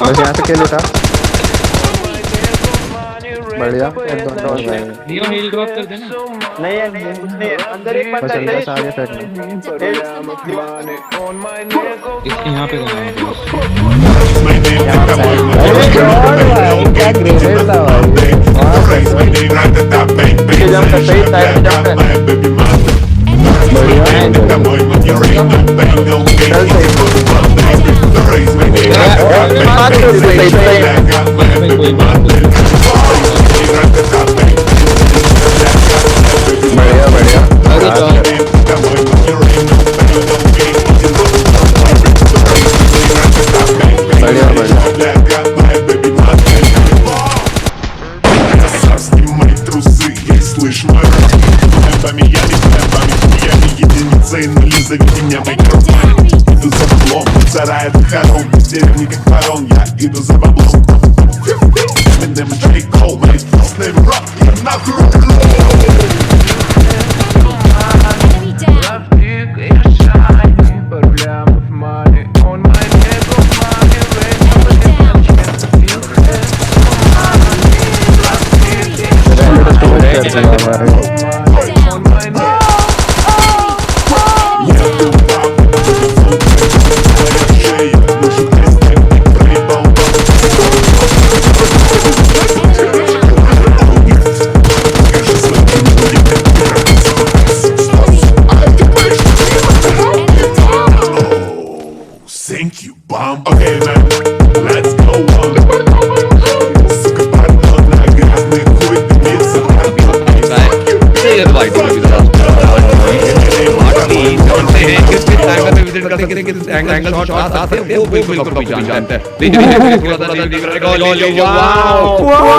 बस यहाँ से खेल उठा। बढ़िया एक दो और लियो हील ड्रॉप कर देना। नहीं है कुछ नहीं है अंदर एक बस बंदा अंदर से आगे फेंकना। इसके यहाँ पे करना है। क्या ग्रेनेड था भाई। जंप कर सही साइड जंप कर बढ़िया बढ़िया बढ़िया बढ़िया बढ़िया Иду за баблом, сарай это хором, в деревне как барон, я иду за баблом. Eminem and J. Cole, man, first name rock, I'm not the Thank you, bomb. Okay, man, let's go on. Сука, пардон, на грязный хуй ты биться. Wow!